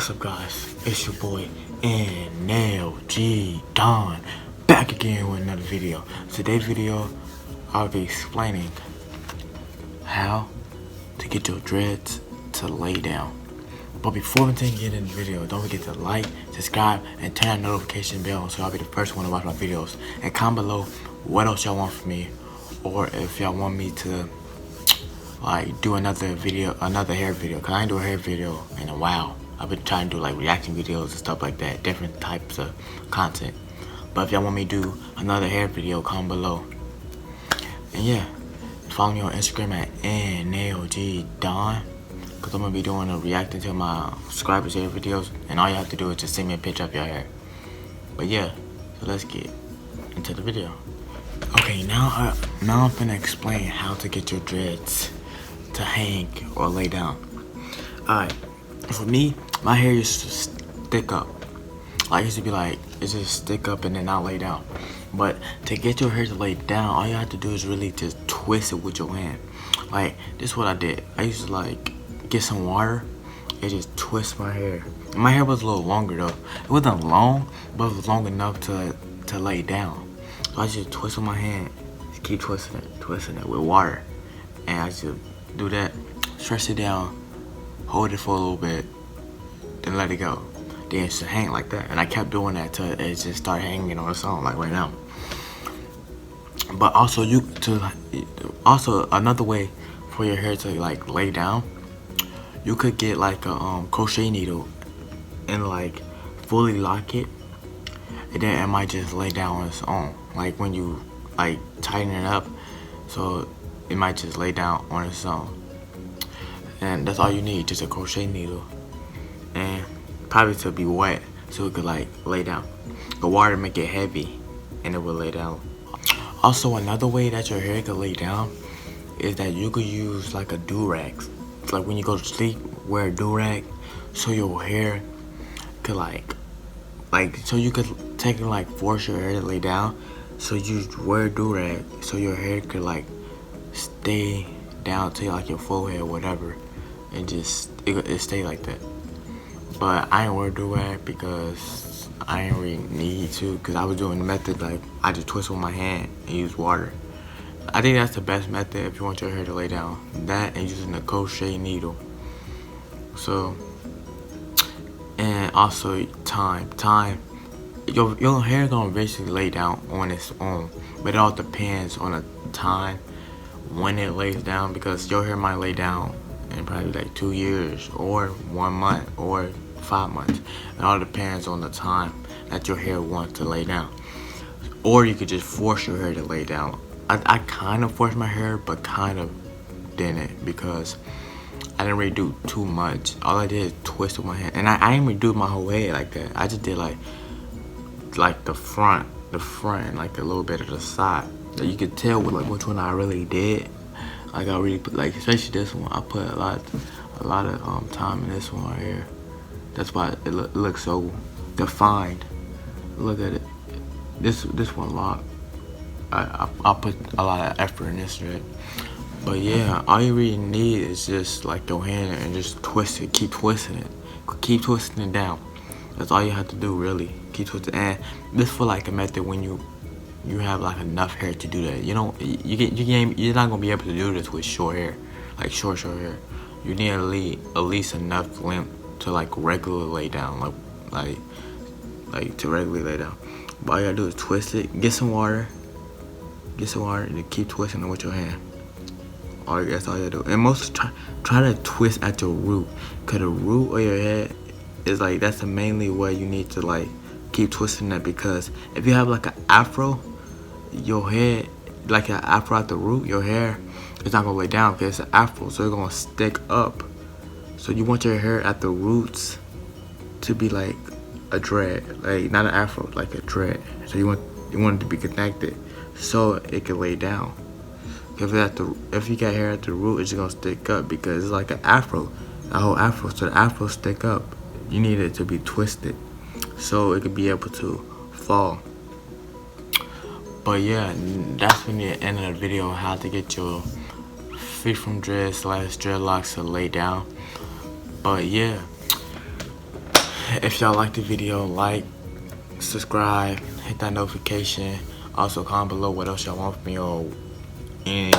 What's up, guys? It's your boy NLG Don, back again with another video. Today's video, I'll be explaining how to get your dreads to lay down. But before we get into the video, don't forget to like, subscribe, and turn on the notification bell so I'll be the first one to watch my videos. And comment below what else y'all want from me, or if y'all want me to do another hair video, cause I ain't do a hair video in a while. I've been trying to do like reaction videos and stuff like that, different types of content. But if y'all want me to do another hair video, comment below. And yeah, follow me on Instagram at NLGDon, cause I'm gonna be doing a reacting to my subscribers' hair videos, and all you have to do is just send me a picture of your hair. But yeah, so let's get into the video. Okay, now I'm gonna explain how to get your dreads to hang or lay down. Alright, for me, my hair used to stick up. Like, it used to be like, it just stick up and then not lay down. But to get your hair to lay down, all you have to do is really just twist it with your hand. Like, this is what I did. I used to like get some water and just twist my hair. And my hair was a little longer though. It wasn't long, but it was long enough to lay down. So I just twist with my hand, just keep twisting it with water. And I just do that, stretch it down, hold it for a little bit, then let it go. Then it should hang like that. And I kept doing that till it just started hanging on its own, like right now. But also another way for your hair to like lay down, you could get like a crochet needle and like fully lock it, and then it might just lay down on its own. Like when you like tighten it up, so it might just lay down on its own. And that's all you need, just a crochet needle, and probably to be wet so it could like lay down. The water make it heavy and it will lay down. Also, another way that your hair could lay down is that you could use like a do-rag. Like when you go to sleep, wear a do-rag so your hair could so you could technically like force your hair to lay down. So you wear a do-rag so your hair could like stay down to like your forehead or whatever, and just it stay like that. But I ain't wear a do-rag because I ain't really need to, because I was doing the method like I just twist with my hand and use water. I think that's the best method if you want your hair to lay down. That and using a crochet needle. So, and also time. Your hair gonna basically lay down on its own, but it all depends on the time when it lays down, because your hair might lay down in probably like 2 years or 1 month or 5 months. It all depends on the time that your hair wants to lay down. Or you could just force your hair to lay down. I kind of forced my hair, but kind of didn't, because I didn't really do too much. All I did is twist with my hand, and I didn't really do my whole head like that. I just did like the front, and like a little bit of the side. So you could tell like which one I really did. Like I really put, like especially this one, I put a lot of time in this one right here. That's why it looks so defined. Look at it. This one locked. I put a lot of effort in this thread. But yeah, all you really need is just like your hand and just twist it. Keep twisting it down. That's all you have to do, really. Keep twisting. And this for like a method when you have like enough hair to do that. You know, you're not gonna be able to do this with short hair, like short hair. You need at least enough length to like regularly lay down, like to regularly lay down. But all you gotta do is twist it. Get some water, and keep twisting it with your hand. That's all you gotta do. And most try to twist at your root, cause the root of your head is like, that's the mainly way you need to like keep twisting that, because if you have like an afro, your head, like an afro at the root, your hair is not gonna lay down because it's an afro, so it's gonna stick up. So you want your hair at the roots to be like a dread, like not an afro, like a dread. So you want it to be connected so it can lay down. If you got hair at the root, it's just gonna stick up because it's like an afro, a whole afro. So the afro stick up. You need it to be twisted so it could be able to fall. But yeah, that's been the end of the video, how to get your free from dreads / dreadlocks to lay down. But yeah, if y'all like the video, like, subscribe, hit that notification. Also comment below what else y'all want from me or any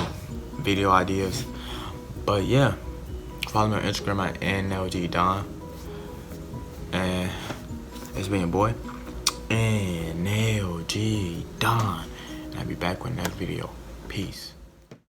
video ideas. But yeah, follow me on Instagram at NLGDon. And it's been your boy NLG Don. And I'll be back with another video. Peace.